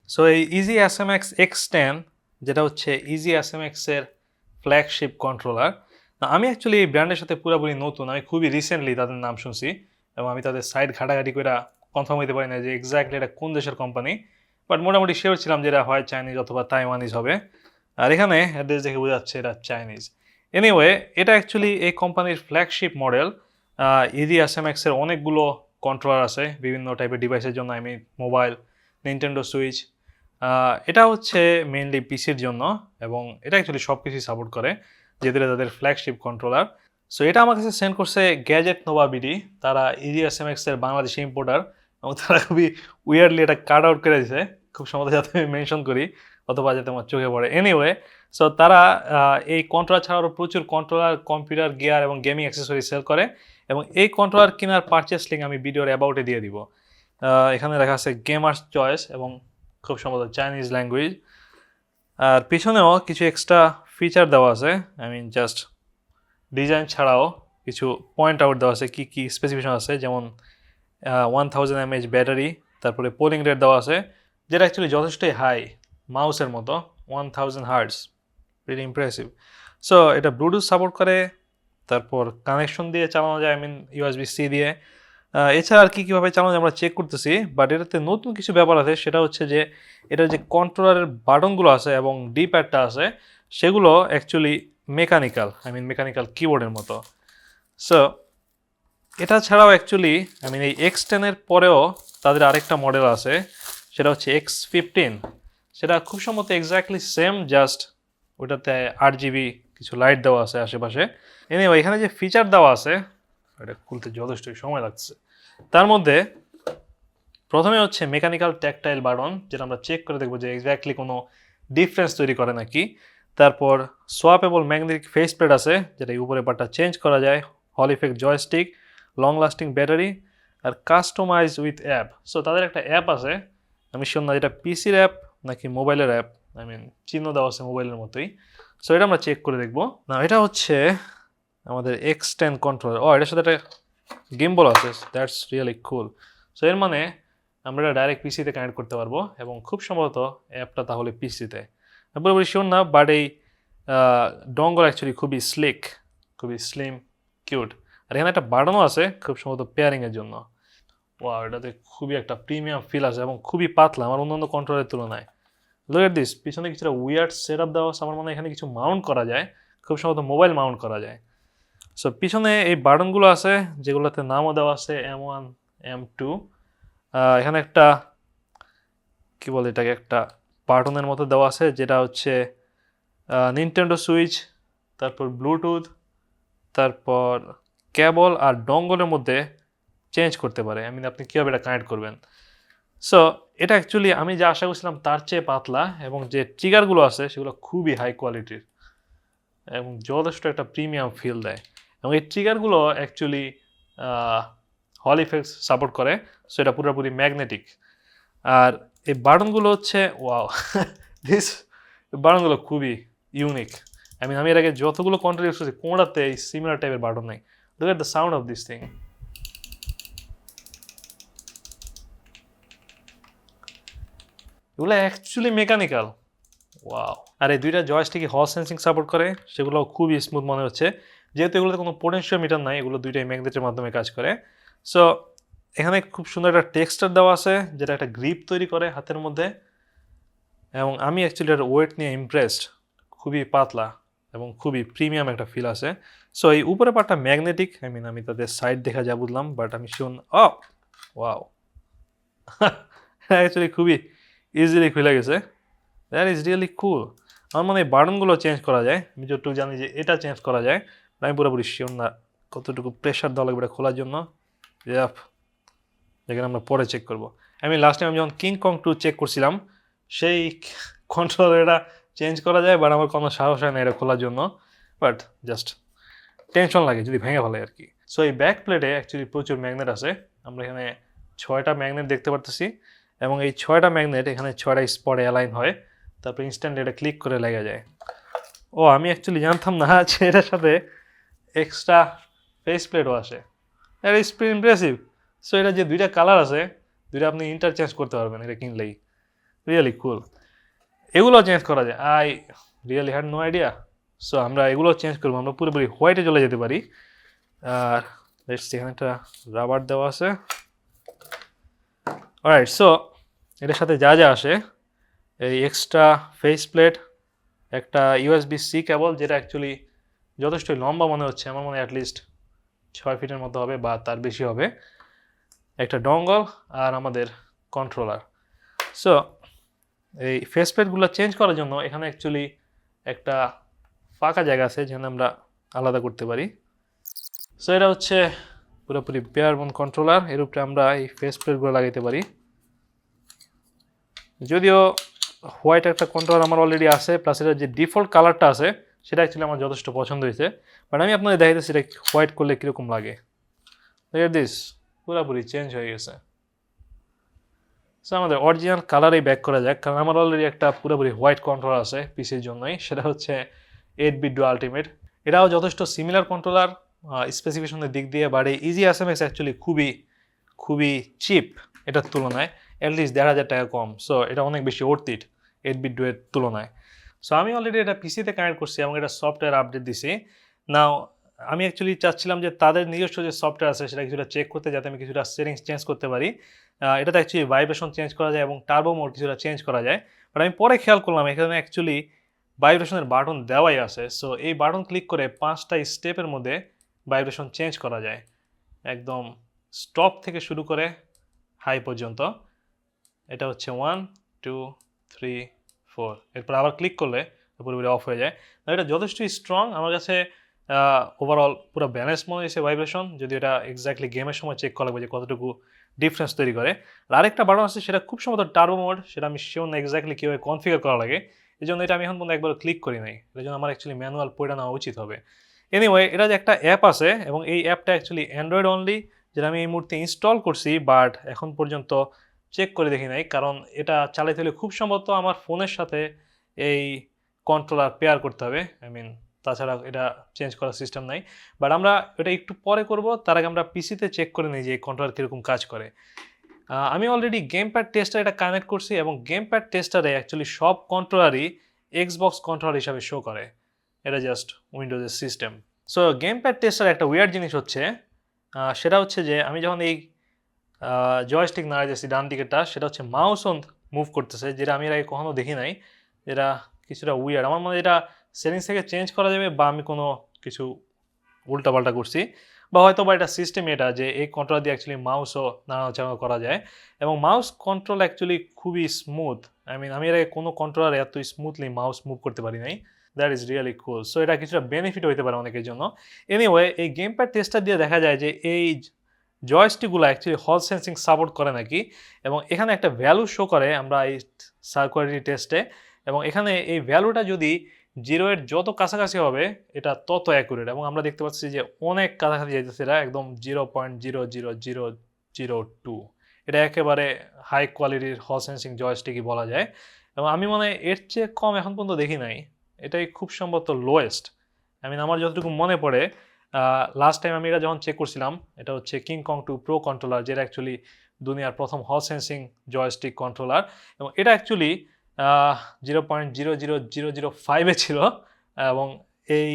So এই EasySMX X10 যেটা হচ্ছে EasySMX এর ফ্ল্যাগশিপ কন্ট্রোলার। আমি অ্যাকচুয়ালি এই ব্র্যান্ডের সাথে পুরোপুরি নতুন। আমি খুবই রিসেন্টলি তাদের নাম শুনছি এবং আমি তাদের সাইট ঘাটাঘাটি করে কনফার্ম হইতে পারি না যে এক্স্যাক্টলি এটা কোন দেশের কোম্পানি, বাট মোটামুটি শিওর ছিলাম যে এটা হয় চাইনিজ অথবা তাইওয়ানিজ হবে। আর এখানে অ্যাড্রেস দেখে বোঝা যাচ্ছে এটা চাইনিজ। এনিওয়ে, এটা অ্যাকচুয়ালি এই কোম্পানির ফ্ল্যাগশিপ মডেল। EasySMX এর অনেকগুলো কন্ট্রোলার আছে বিভিন্ন টাইপের ডিভাইসের জন্য, আমি মোবাইল, নিনটেন্ডো সুইচ। এটা হচ্ছে মেইনলি পিসির জন্য এবং এটা অ্যাকচুয়ালি সব কিছুই সাপোর্ট করে, যেহেতু এটা তাদের ফ্ল্যাগশিপ কন্ট্রোলার। সো এটা আমার কাছে সেন্ড করছে গ্যাজেট নোভা বিডি, তারা EasySMX এর বাংলাদেশি ইম্পোর্টার, এবং তারা খুবই উইয়ার্ডলি এটা কাট আউট করে দিয়েছে, খুব সম্ভবত যাতে আমি মেনশন করি অথবা যাতে আমার চোখে পড়ে। এনিওয়ে, সো তারা এই কন্ট্রোলার ছাড়াও প্রচুর কন্ট্রোলার, কম্পিউটার গিয়ার এবং গেমিং অ্যাক্সেসরি সেল করে, এবং এই কন্ট্রোলার কেনার পারচেস লিঙ্ক আমি ভিডিওর অ্যাবাউটে দিয়ে দিব। এখানে লেখা আছে গেমার্স চয়েস এবং খুব সম্ভবত চাইনিজ ল্যাঙ্গুয়েজ। আর পিছনেও কিছু এক্সট্রা ফিচার দেওয়া আছে, আই মিন জাস্ট ডিজাইন ছাড়াও কিছু পয়েন্ট আউট দেওয়া আছে কী কী স্পেসিফিকেশন আছে, যেমন 1000 mAh ব্যাটারি, তারপরে পোলিং রেট দেওয়া আছে যেটা অ্যাকচুয়ালি যথেষ্টই হাই, মাউসের মতো 1000 হার্টজ, ভেরি ইমপ্রেসিভ। সো এটা ব্লুটুথ সাপোর্ট করে, তারপর কানেকশন দিয়ে চালানো যায়, আই মিন USB-C দিয়ে। এছাড়া আর কীভাবে চালানো যায় আমরা চেক করতেছি, বাট এটাতে নতুন কিছু ব্যাপার আছে, সেটা হচ্ছে যে এটার যে কন্ট্রোলারের বাটনগুলো আছে এবং ডি প্যাডটা আছে সেগুলো actually mechanical, I mean mechanical কিবোর্ডের মতো। সো এটা ছাড়াও অ্যাকচুয়ালি এই X10 এর পরেও তাদের আরেকটা মডেল আছে, সেটা হচ্ছে X15। সেটা খুব সম্ভবত এক্স্যাক্টলি সেম, জাস্ট ওটাতে 8GB কিছু লাইট দেওয়া আছে আশেপাশে। এনিওয়ে, এখানে যে ফিচার দেওয়া আছে এটা খুলতে যথেষ্টই সময় লাগছে। তার মধ্যে প্রথমে হচ্ছে মেকানিক্যাল ট্যাকটাইল বাটন, যেটা আমরা চেক করে দেখবো যে এক্স্যাক্টলি কোনো ডিফারেন্স তৈরি করে নাকি। তারপর সোয়াপেবল ম্যাগনেটিক ফেস প্লেট আছে, যেটা উপরে পার্টটা চেঞ্জ করা যায়, হল effect joystick, long lasting battery, আর কাস্টমাইজ উইথ অ্যাপ। সো তাদের একটা অ্যাপ আছে, আমি শিওর না এটা পিসির অ্যাপ নাকি মোবাইলের অ্যাপ, চিহ্ন দেওয়া আছে মোবাইলের মতোই। সো এটা আমরা চেক করে দেখবো। না, এটা হচ্ছে আমাদের X10 কন্ট্রোলার। এটার সাথে একটা গেম বল আছে, দ্যাটস রিয়েলি কুল। সো এর মানে আমরা এটা ডাইরেক্ট পিসিতে কানেক্ট করতে পারবো, এবং খুব সম্ভবত অ্যাপটা তাহলে পিসিতে, পুরোপুরি শিওর না, বাট এই ডঙ্গল অ্যাকচুয়ালি খুবই স্লিক, খুবই স্লিম, কিউট। আর এখানে একটা বাটনও আছে খুব সম্ভবত পেয়ারিংয়ের জন্য। এটাতে খুবই একটা প্রিমিয়াম ফিল আছে এবং খুবই পাতলা আমার অন্যান্য কন্ট্রোলের তুলনায়। লুক এট দিস, পিছনে কিছুটা উইয়ার্ড সেট আপ দেওয়া আছে, আমার মনে হয় এখানে কিছু মাউন্ট করা যায়, খুব সম্ভবত মোবাইল মাউন্ট করা যায়। সো পিছনে এই বাটনগুলো আছে যেগুলোতে নামও দেওয়া আছে M1, M2। এখানে একটা কি বলে এটাকে, একটা বাটনের মতো দেওয়া আছে যেটা হচ্ছে নিনটেন্ডো সুইচ, তারপর ব্লুটুথ, তারপর কেবল আর ডঙ্গলের মধ্যে চেঞ্জ করতে পারে, আপনি কীভাবে এটা কানেক্ট করবেন। সো এটা অ্যাকচুয়ালি আমি যা আশা করছিলাম তার চেয়ে পাতলা, এবং যে ট্রিগারগুলো আছে সেগুলো খুবই হাই কোয়ালিটির এবং যথেষ্ট একটা প্রিমিয়াম ফিল দেয়, এবং এই ট্রিগারগুলো অ্যাকচুয়ালি হল ইফেক্টস সাপোর্ট করে। সো এটা পুরোপুরি ম্যাগনেটিক। আর এই বাটনগুলো হচ্ছে ওয়াও দিস বাটনগুলো খুবই ইউনিক। আমি এর আগে যতগুলো কন্ট্রোল ইউজ করছি কোনোটাতে এই সিমিলার টাইপের বাটন নেই। Look at the sound of this thing. এগুলো অ্যাকচুয়ালি মেকানিক্যাল, ওয়াও। আর এই দুইটা জয়স্টিকই হল সেন্সিং সাপোর্ট করে, সেগুলো খুবই স্মুথ মনে হচ্ছে, যেহেতু এগুলোতে কোনো পোটেনশিয়াল মিটার নাই, এগুলো দুইটাই ম্যাগনেটের মাধ্যমে কাজ করে। সো এখানে খুব সুন্দর একটা টেক্সচার দেওয়া আছে যেটা একটা গ্রিপ তৈরি করে হাতের মধ্যে, এবং আমি অ্যাকচুয়ালি এর ওয়েট নিয়ে ইমপ্রেসড, খুবই পাতলা এবং খুবই প্রিমিয়াম একটা ফিল আছে। সো এই উপরে পার্টটা ম্যাগনেটিক, আমি তাদের সাইড দেখা যা বুঝলাম, বাট আমি শুন ওয়াও অ্যাকচুয়ালি খুবই ইজিলি খুলে গেছে, দ্যাট ইজ রিয়েলি কুল। আমার মনে হয় বাটনগুলো চেঞ্জ করা যায়, আমি যতটুকু জানি যে এটা চেঞ্জ করা যায়, আমি পুরোপুরি শিওর না কতটুকু প্রেশার দেওয়া লাগবে এটা খোলার জন্য, যেখানে আমরা পরে চেক করবো। লাস্ট টাইম আমি যখন কিং কং 2 চেক করছিলাম সেই কন্ট্রোল এটা চেঞ্জ করা যায়, বাট আমার কোনো সাহস হয় না এটা খোলার জন্য, বাট জাস্ট টেনশন লাগে যদি ভেঙে ফেলে আর কি। সো এই ব্যাক প্লেটে অ্যাকচুয়ালি প্রচুর ম্যাগনেট আছে, আমরা এখানে 6টা ম্যাগনেট দেখতে পারতেছি, এবং এই 6টা ম্যাগনেট এখানে 6টা স্পটে অ্যালাইন হয়, তারপরে ইনস্ট্যান্ট এটা ক্লিক করে লেগে যায়। আমি অ্যাকচুয়ালি জানতাম না যে এটার সাথে এক্সট্রা ফেস প্লেটও আসে, that is pretty impressive. So এটা যে দুইটা কালার আছে, দুইটা আপনি ইন্টারচেঞ্জ করতে পারবেন এটা কিনলেই, রিয়েলি কুল। এগুলো চেঞ্জ করা যায়, I really had no idea. So আমরা এগুলো চেঞ্জ করবো, আমরা পুরোপুরি হোয়াইটে চলে যেতে পারি। আর এখানে একটা রাবার দেওয়া আছে। অলরাইট, সো এটার সাথে যা যা আসে, এই এক্সট্রা ফেস প্লেট, একটা USB-C কেবল যেটা অ্যাকচুয়ালি যথেষ্ট লম্বা মনে হচ্ছে, আমার মনে হয় অ্যাটলিস্ট 6 ফিটের মতো হবে বা তার বেশি হবে, একটা ডঙ্গল আর আমাদের কন্ট্রোলার। সো এই ফেস প্লেটগুলো চেঞ্জ করার জন্য এখানে অ্যাকচুয়ালি একটা ফাঁকা জায়গা আছে যেখানে আমরা আলাদা করতে পারি। সো এটা হচ্ছে পুরোপুরি বেয়ার বোন কন্ট্রোলার, এর উপরে আমরা এই ফেস প্লেটগুলো লাগাইতে পারি। যদিও হোয়াইট একটা কন্ট্রোলার আমার অলরেডি আছে, প্লাস এটার যে ডিফল্ট কালারটা আছে সেটা অ্যাকচুয়ালি আমার যথেষ্ট পছন্দ হয়েছে, বাট আমি আপনাদের দেখাইতেছি এটা হোয়াইট করলে কীরকম লাগে। দিস পুরোপুরি চেঞ্জ হয়ে গেছে। সো আমাদের অরিজিনাল কালারেই ব্যাক করা যাক, কারণ আমার অলরেডি একটা পুরোপুরি হোয়াইট কন্ট্রোলার আছে পিসির জন্যই, সেটা হচ্ছে 8-bit ডুয়াল আলটিমেট। এটাও যথেষ্ট সিমিলার কন্ট্রোলার স্পেসিফিকেশনের দিক দিয়ে, বাট এই EasySMX অ্যাকচুয়ালি খুবই চিপ এটার তুলনায়, অ্যাটলিস্ট 1,500 টাকা কম। সো এটা অনেক বেশি অর্থিট 8-bit ডুয়ের তুলনায়। সো আমি অলরেডি এটা পিসিতে কানেক্ট করছি এবং এটা সফটওয়্যার আপডেট দিছি। নাও আমি অ্যাকচুয়ালি চাচ্ছিলাম যে তাদের নিজস্ব যে সফটওয়্যার আছে সেটা কিছুটা চেক করতে, যাতে আমি কিছুটা সেটিংস চেঞ্জ করতে পারি। এটাতে অ্যাকচুয়ালি ভাইব্রেশন চেঞ্জ করা যায় এবং টার্বো মোড কিছুটা চেঞ্জ করা যায়, বাট আমি পরে খেয়াল করলাম এখানে অ্যাকচুয়ালি ভাইব্রেশনের বাটন দেওয়াই আছে। সো এই বাটন ক্লিক করে 5টা স্টেপের মধ্যে ভাইব্রেশন চেঞ্জ করা যায়, একদম স্টপ থেকে শুরু করে হাই পর্যন্ত। এটা হচ্ছে 1 2 3 4, এরপর আবার ক্লিক করলে পুরোপুরি অফ হয়ে যায়। এটা যথেষ্টই স্ট্রং, আমার কাছে ওভারঅল পুরো ব্যালেন্স মনে হয়েছে ভাইব্রেশন, যদি এটা এক্স্যাক্টলি গেমের সময় চেক করা লাগবে যে কতটুকু ডিফারেন্স তৈরি করে। আর আরেকটা বাটন আছে সেটা খুব সম্ভবত টার্বো মোড, সেটা আমি শিওর না এক্স্যাক্টলি কীভাবে কনফিগার করা লাগে, এই জন্য এটা আমি এখন পর্যন্ত একবার ক্লিক করি নাই, এই জন্য আমার অ্যাকচুয়ালি ম্যানুয়াল পড়ে নেওয়া উচিত হবে। এনিওয়ে, এটা যে একটা অ্যাপ আছে এবং এই অ্যাপটা অ্যাকচুয়ালি অ্যান্ড্রয়েড অনলি, যেটা আমি এই মুহূর্তে ইনস্টল করছি, বাট এখন পর্যন্ত চেক করে দেখি নাই, কারণ এটা চালাইতে হলে খুব সম্ভবত আমার ফোনের সাথে এই কন্ট্রোলার পেয়ার করতে হবে, তাছাড়া এটা চেঞ্জ করার সিস্টেম নাই। বাট আমরা এটা একটু পরে করব, তার আগে আমরা পিসিতে চেক করে নিই যে এই কন্ট্রোলার কীরকম কাজ করে। আমি অলরেডি গেম প্যাড টেস্টার এটা কানেক্ট করছি এবং গেম প্যাড টেস্টারে অ্যাকচুয়ালি সব কন্ট্রোলারই এক্সবক্স কন্ট্রোলার হিসাবে শো করে, এটা জাস্ট উইন্ডোজের system. So game pad tester একটা উইয়ার্ড জিনিস হচ্ছে, সেটা হচ্ছে যে আমি যখন এই জয়স্টিক নাড়াইতেছি ডান দিকেরটা, সেটা হচ্ছে মাউস অন মুভ করতেছে, যেটা আমি এর আগে কখনো দেখি নাই, যেটা কিছুটা উইয়ার্ড। আমার মনে হয় এটা সেটিংস থেকে চেঞ্জ করা যাবে, বা আমি কোনো কিছু উল্টাপাল্টা করছি, বা হয়তো বা এটা সিস্টেম, এটা যে এই কন্ট্রোলার দিয়ে অ্যাকচুয়ালি মাউসও নাড়াচাড়া করা যায় এবং মাউস কন্ট্রোল অ্যাকচুয়ালি খুবই স্মুথ। আমি এর আগে কোনো কন্ট্রোলার এত স্মুথলি মাউস মুভ করতে পারি নাই, that is really cool. So এটা কিছুটা বেনিফিট হতে পারে অনেকের জন্য। এনিওয়ে, এই গেম প্যাড টেস্টার দিয়ে দেখা যায় যে এই জয়স্টিকগুলো অ্যাকচুয়ালি হল সেন্সিং সাপোর্ট করে নাকি, এবং এখানে একটা ভ্যালু শো করে আমরা এই সার্কুলারিটি টেস্টে, এবং এখানে এই ভ্যালুটা যদি 0-এর যত কাছাকাছি হবে এটা তত অ্যাকুরেট, এবং আমরা দেখতে পাচ্ছি যে অনেক কাছাকাছি যাইতেছে, এটা একদম 0.00002, এটা একেবারে হাই কোয়ালিটির হল সেন্সিং জয়স্টিকই বলা যায়। এবং আমি মনে হয় এর চেয়ে কম এখন পর্যন্ত দেখি নাই, এটাই খুব সম্ভবত লোয়েস্ট। আমার যতটুকু মনে পড়ে, লাস্ট টাইম আমি এটা যখন চেক করছিলাম, এটা হচ্ছে কিং কং 2 প্রো কন্ট্রোলার, যেটা অ্যাকচুয়ালি দুনিয়ার প্রথম হল সেন্সিং জয়স্টিক কন্ট্রোলার, এবং এটা অ্যাকচুয়ালি 0.00005-এ ছিল, এবং এই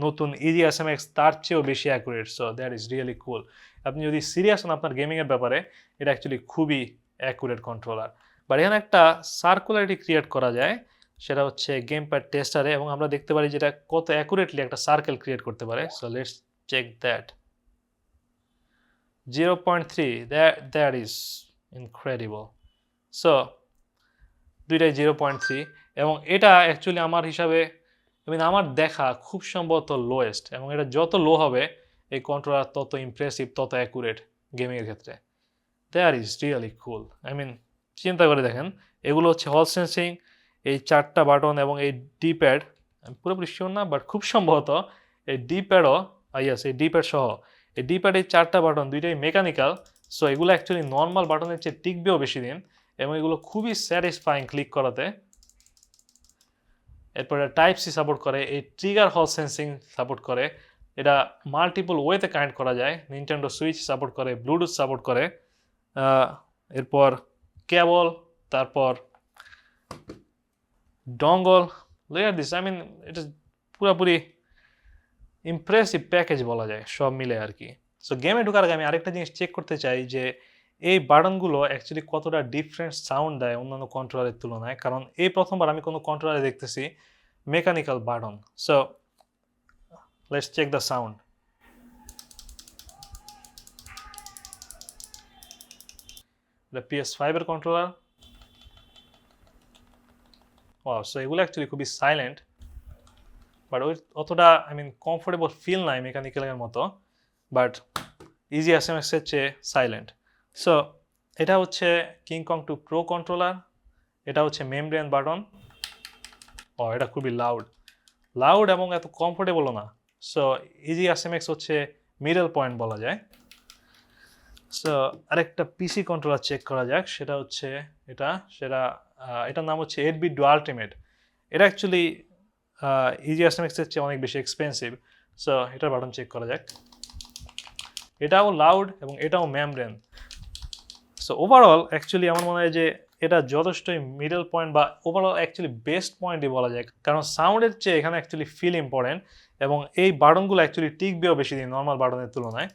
নতুন EasySMX তার চেয়েও বেশি accurate. So that is really কুল। আপনি যদি সিরিয়াস হন আপনার গেমিংয়ের ব্যাপারে, এটা অ্যাকচুয়ালি খুবই অ্যাকুরেট কন্ট্রোলার। বাট এখানে একটা সার্কুলারিটি ক্রিয়েট করা যায়, সেটা হচ্ছে গেম প্যাড টেস্টারে, এবং আমরা দেখতে পারি যেটা কত অ্যাকুরেটলি একটা সার্কেল ক্রিয়েট করতে পারে। So let's check that. 0.3, that is incredible. So দুইটাই 0.3, এবং এটা অ্যাকচুয়ালি আমার হিসাবে আমার দেখা খুব সম্ভবত লোয়েস্ট, এবং এটা যত লো হবে এই কন্ট্রোলার তত ইমপ্রেসিভ, তত অ্যাকুরেট গেমিংয়ের ক্ষেত্রে। দ্যাট ইজ রিয়েলি কুল। চিন্তা করে দেখেন, এগুলো হচ্ছে হল সেন্সিং, এই 4টা বাটন এবং এই ডি প্যাড, আমি পুরোপুরি শিওর না, বাট খুব সম্ভবত এই ডি প্যাডও ইয়াস, এই ডি প্যাড সহ এই ডি প্যাড, এই 4টা বাটন দুইটাই মেকানিক্যাল। সো এগুলো অ্যাকচুয়ালি নর্মাল বাটনের চেয়ে টিকবেও বেশি দিন, এবং এগুলো খুবই স্যাটিসফাইং ক্লিক করাতে। এরপরে টাইপ সি সাপোর্ট করে, এই ট্রিগার হল সেন্সিং সাপোর্ট করে, এটা মাল্টিপল ওয়েতে কানেক্ট করা যায়, নিনটেন্ডো সুইচ সাপোর্ট করে, ব্লুটুথ সাপোর্ট করে, এরপর কেবল, তারপর dongle, look at this, I mean এটা পুরোপুরি ইমপ্রেসিভ প্যাকেজ বলা যায় সব মিলে আর কি। সো গেমে ঢোকার আগে আমি আরেকটা জিনিস চেক করতে চাই যে এই বাটনগুলো অ্যাকচুয়ালি কতটা ডিফারেন্ট সাউন্ড দেয় অন্যান্য কন্ট্রোলারের তুলনায়, কারণ এই প্রথমবার আমি কোনো কন্ট্রোলারে দেখতেছি mechanical button. So let's check the sound. এটা PS5 এর কন্ট্রোলার। ওয়াও, সো এগুলো অ্যাকচুয়ালি খুবই সাইলেন্ট, বাট ওই অতটা কমফোর্টেবল ফিল নাই মেকানিক্যালের মতো, বাট EasySMX এর চেয়ে সাইলেন্ট। সো এটা হচ্ছে কিং কং 2 প্রো কন্ট্রোলার, এটা হচ্ছে মেমব্রেন বাটন। এটা খুবই লাউড এবং এত কমফোর্টেবলও না। সো EasySMX হচ্ছে মিডল পয়েন্ট বলা যায়। সো আরেকটা পিসি কন্ট্রোলার চেক করা যাক, সেটা হচ্ছে এটার নাম হচ্ছে 8-bit ডু আল্টিমেট। এটা অ্যাকচুয়ালি EasySMX এর চেয়ে অনেক বেশি এক্সপেন্সিভ। সো এটার বাটন চেক করা যাক। এটাও লাউড এবং এটাও মেমব্রেন। সো ওভারঅল অ্যাকচুয়ালি আমার মনে হয় যে এটা যথেষ্টই মিডল পয়েন্ট বা ওভারঅল অ্যাকচুয়ালি বেস্ট পয়েন্টই বলা যায়, কারণ সাউন্ডের চেয়ে এখানে অ্যাকচুয়ালি ফিল ইম্পর্টেন্ট এবং এই বাটনগুলো অ্যাকচুয়ালি টিকবেও বেশি দিন নর্মাল বাটনের তুলনায়।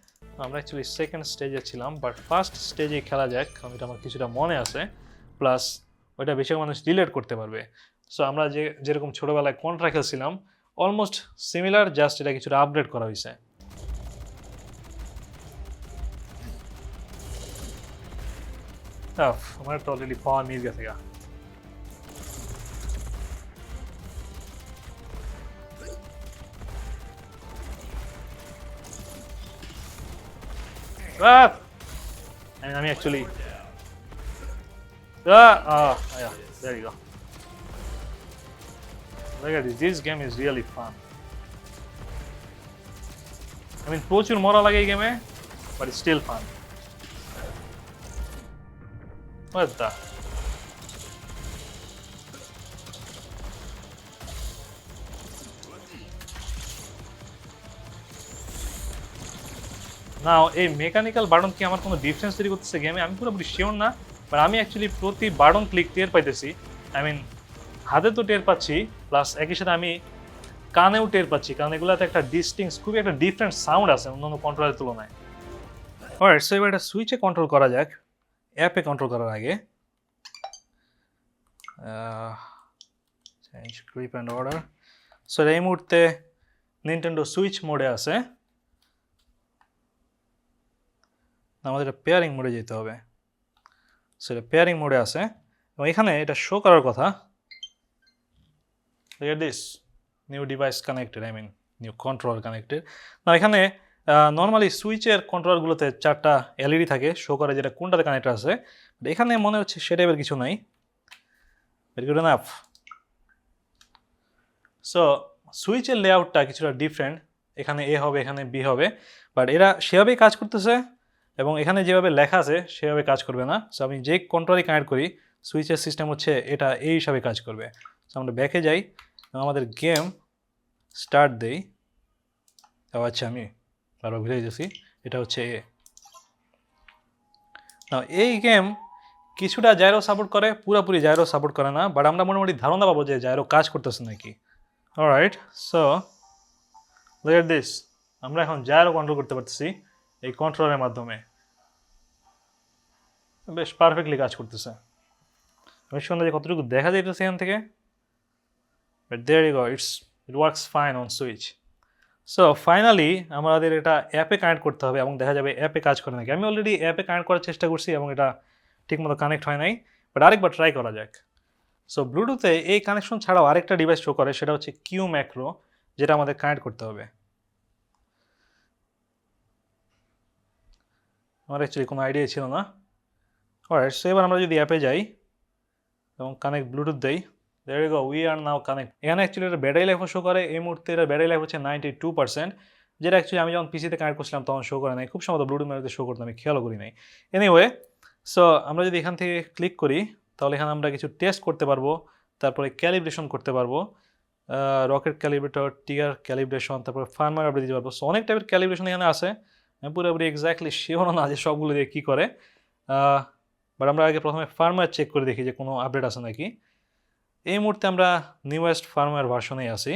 আমরা অ্যাকচুয়ালি সেকেন্ড স্টেজে ছিলাম, বাট ফার্স্ট স্টেজে খেলা যাক, কারণ এটা আমার কিছুটা মনে আছে, প্লাস ওইটা বেশিরভাগ মানুষ রিলেট করতে পারবে। সো আমরা যেরকম ছোটোবেলায় কন্ট্রা খেলছিলাম অলমোস্ট সিমিলার, জাস্ট এটা কিছুটা আপডেট করা হয়েছে। আমার তো অলরেডি পাওয়ার নিয়ে গেছে গা। আমি actually yeah, there you go. Look at this. This game is really fun. প্রচুর মরা লাগে এই গেমে, but it's still fun. What the? নাও এই মেকানিক্যাল বাটন কি আমার কোনো ডিফারেন্স তৈরি করতেছে গেমে আমি পুরোপুরি শিওর না, বাট আমি অ্যাকচুয়ালি প্রতি বাটন ক্লিক টের পাইতেছি। হাতে তো টের পাচ্ছি, প্লাস একই সাথে আমি কানেও টের পাচ্ছি, কারণ এগুলোতে একটা খুবই একটা ডিফারেন্ট সাউন্ড আছে অন্যান্য কন্ট্রোলের তুলনায়। অলরাইট, সো এবার এটা সুইচে কন্ট্রোল করা যাক, অ্যাপে কন্ট্রোল করার আগে। Change grip and order. So এই মুহূর্তে নিনটেন্ডো সুইচ মোডে আছে, আমাদের পেয়ারিং মোডে যেতে হবে। সো এটা পেয়ারিং মোডে আছে এবং এখানে এটা শো করার কথা, look at this, new device connected, new controller connected. না এখানে নর্মালি সুইচের কন্ট্রোলারগুলোতে 4টা এলইডি থাকে, শো করে যেটা কোনটাতে কানেক্ট আছে, এখানে মনে হচ্ছে সে টাইপের কিছু নাই। Very good enough. সো সুইচের লেআউটটা কিছুটা ডিফারেন্ট, এখানে এ হবে এখানে বি হবে, বাট এরা সেভাবেই কাজ করতেছে এবং এখানে যেভাবে লেখা আছে সেভাবে কাজ করবে না। সো আমি যে কন্ট্রোলারই কানেক্ট করি সুইচের সিস্টেম হচ্ছে এটা এই হিসাবে কাজ করবে। সো আমরা ব্যাকে যাই এবং আমাদের গেম স্টার্ট দেই। আচ্ছা আমি আরও ভুলে গেছি, এটা হচ্ছে এ। না এই গেম কিছুটা জাইরো সাপোর্ট করে, পুরোপুরি জাইরো সাপোর্ট করে না, বাট আমরা মোটামুটি ধারণা পাবো যে জাইরো কাজ করতেছে নাকি। Alright, so look at this, আমরা এখন জাইরো কন্ট্রোল করতে পারতেছি এই কন্ট্রোলারের মাধ্যমে, বেশ পারফেক্টলি কাজ করতেছে। আমি শুনলাম যে কতটুকু দেখা যাইতেছে এখান থেকে, but there you go, it works fine on switch. So finally আমাদের এটা অ্যাপে কানেক্ট করতে হবে এবং দেখা যাবে অ্যাপে কাজ করে নাকি। আমি অলরেডি অ্যাপে কানেক্ট করার চেষ্টা করছি এবং এটা ঠিকমতো কানেক্ট হয় নাই, বাট আরেকবার ট্রাই করা যাক। সো ব্লুটুথে এই কানেকশন ছাড়াও আরেকটা ডিভাইস শো করে, সেটা হচ্ছে কিউ ম্যাক্রো, যেটা আমাদের কানেক্ট করতে হবে। আমার অ্যাকচুয়ালি কোনো আইডিয়া ছিল না। অলরাইট, সো এবার আমরা যদি অ্যাপে যাই এবং কানেক্ট ব্লুটুথ দেই, there you go, we are now connect। এখানে অ্যাকচুয়ালি এটা ব্যাটারি লাইফও শো করে, এই মুহূর্তে এটা ব্যাটারি লাইফ হচ্ছে 92%, যেটা অ্যাকচুয়ালি আমি যখন পিসিতে কানেক্ট করছিলাম তখন শো করে নাই, খুব সম্ভবত ব্লুটুথ মেরুতে শো করতে আমি খেয়ালও করি নাই। এনিওয়ে, সো আমরা যদি এখান থেকে ক্লিক করি তাহলে এখানে আমরা কিছু টেস্ট করতে পারবো, তারপরে ক্যালিব্রেশন করতে পারবো, রকেট ক্যালিব্রেটর, টিয়ার ক্যালিব্রেশন, তারপরে ফার্মওয়্যার আপডেট দিতে পারবো। সো অনেক টাইপের ক্যালিব্রেশন এখানে আছে, আমি পুরোপুরি এক্স্যাক্টলি শিওর না যে সবগুলো দিয়ে কী করে, বাট আমরা আগে প্রথমে ফার্মওয়্যার চেক করে দেখি যে কোনো আপডেট আছে নাকি। এই মুহূর্তে আমরা নিউয়েস্ট ফার্মওয়্যার ভার্সনেই আছি,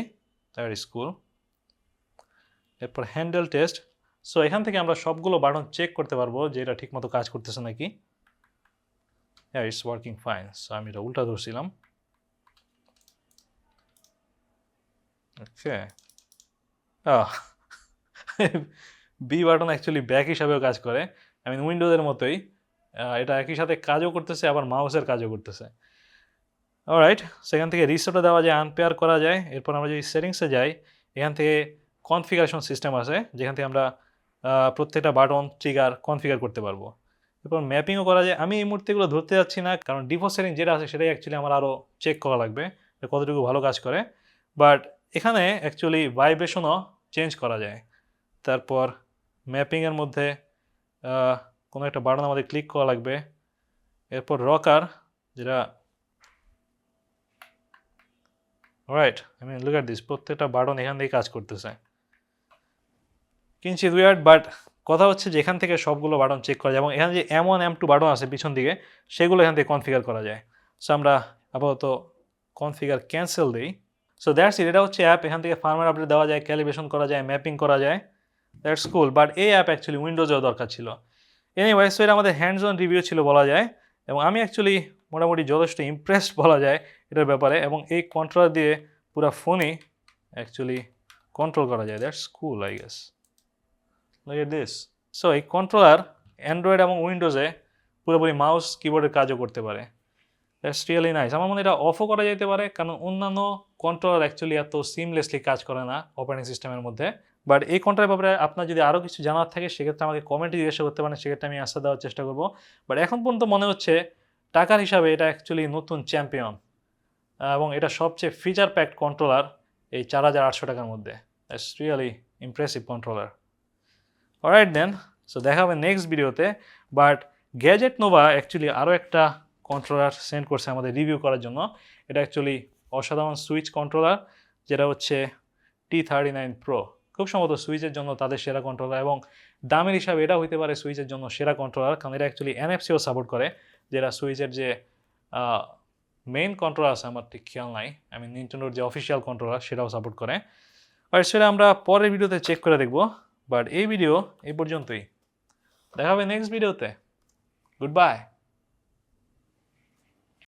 দ্যাট ইজ কুল। এরপর হ্যান্ডেল টেস্ট। সো এখান থেকে আমরা সবগুলো বাটন চেক করতে পারবো যে এটা ঠিকমতো কাজ করতেছে নাকি। হ্যাঁ, ইটস ওয়ার্কিং ফাইন। সো আমি এটা উল্টা ধরছিলাম। ওকে, বি বাটন অ্যাকচুয়ালি ব্যাক হিসাবেও কাজ করে। আই মিন উইন্ডোজের মতোই এটা একই সাথে কাজও করতেছে আবার মাউসের কাজও করতেছে। অলরাইট, সেখান থেকে রিসেটও দেওয়া যায়, আনপেয়ার করা যায়। এরপর আমরা যদি সেটিংসে যাই, এখান থেকে কনফিগারেশন সিস্টেম আছে যেখান থেকে আমরা প্রত্যেকটা বাটন ট্রিগার কনফিগার করতে পারবো। এরপর ম্যাপিংও করা যায়। আমি এই মুহূর্তে এগুলো ধরতে যাচ্ছি না, কারণ ডিফল্ট সেটিং যেটা আছে সেটাই অ্যাকচুয়ালি আমার আরও চেক করা লাগবে কতটুকু ভালো কাজ করে। বাট এখানে অ্যাকচুয়ালি ভাইব্রেশনও চেঞ্জ করা যায়। তারপর ম্যাপিংয়ের মধ্যে কোনো একটা বাটন আমাদের ক্লিক করা লাগবে। এরপর রকার, যেটা right, I mean look at this, প্রত্যেকটা বাটন এখান থেকে কাজ করতেছে। কিঞ্চিত উইয়ার্ড, বাট কথা হচ্ছে যে এখান থেকে সবগুলো বাটন চেক করা যায় এবং এখানে যে M1 M2 বাটন আছে পিছন দিকে সেগুলো এখান থেকে কনফিগার করা যায়। সো আমরা আপাতত কনফিগার ক্যান্সেল দিই। So that's it. এটা হচ্ছে অ্যাপ। এখান থেকে ফার্মওয়্যার আপডেট দেওয়া যায়, ক্যালিব্রেশন করা যায়, ম্যাপিং করা যায়। দ্যাটস কুল, বাট এই অ্যাপ অ্যাকচুয়ালি উইন্ডোজেও দরকার ছিল। এনিওয়ে, সো এটা আমাদের হ্যান্ডস অন রিভিউ ছিল বলা যায় এবং আমি অ্যাকচুয়ালি মোটামুটি যথেষ্ট ইমপ্রেসড বলা যায় এটার ব্যাপারে। এবং এই কন্ট্রোলার দিয়ে পুরো ফোনই অ্যাকচুয়ালি কন্ট্রোল করা যায়। That's cool, I guess. Look at this. So এই কন্ট্রোলার অ্যান্ড্রয়েড এবং উইন্ডোজে পুরোপুরি মাউস কিবোর্ডের কাজও করতে পারে। That's really nice. আমার মনে হয় এটা অফও করা যেতে পারে, কারণ অন্যান্য কন্ট্রোলার অ্যাকচুয়ালি এত সিমলেসলি কাজ করে না অপারেটিং সিস্টেমের মধ্যে। বাট এই কন্ট্রোলের ব্যাপারে আপনার যদি আরও কিছু জানার থাকে সেক্ষেত্রে আমাকে কমেন্টে জিজ্ঞাসা করতে পারেন, সেক্ষেত্রে আমি আনসার দেওয়ার চেষ্টা করবো। বাট এখন পর্যন্ত মনে হচ্ছে টাকার হিসাবে এটা অ্যাকচুয়ালি নতুন চ্যাম্পিয়ন এবং এটা সবচেয়ে ফিচার প্যাকড কন্ট্রোলার এই 4800 টাকার মধ্যে। That's really impressive controller. Alright then, so দেখা হবে নেক্সট ভিডিওতে। বাট গ্যাজেট নোভা অ্যাকচুয়ালি আরও একটা কন্ট্রোলার সেন্ড করছে আমাদের রিভিউ করার জন্য। এটা অ্যাকচুয়ালি অসাধারণ সুইচ কন্ট্রোলার, যেটা হচ্ছে T39 Pro। খুব সম্ভবত সুইচের জন্য তাদের সেরা কন্ট্রোলার এবং দামের হিসাবে এটা হইতে পারে সুইচের জন্য সেরা কন্ট্রোলার, কারণ এটা অ্যাকচুয়ালি NFC-ও সাপোর্ট করে, যেটা সুইচের যে মেইন কন্ট্রোলার আছে আমার ঠিক খেয়াল নাই, আমি নিনটেন্ডোর যে অফিসিয়াল কন্ট্রোলার সেটাও সাপোর্ট করে। আর সেটা আমরা পরের ভিডিওতে চেক করে দেখব। বাট এই ভিডিও এই পর্যন্তই। দেখা হবে নেক্সট ভিডিওতে। Good bye.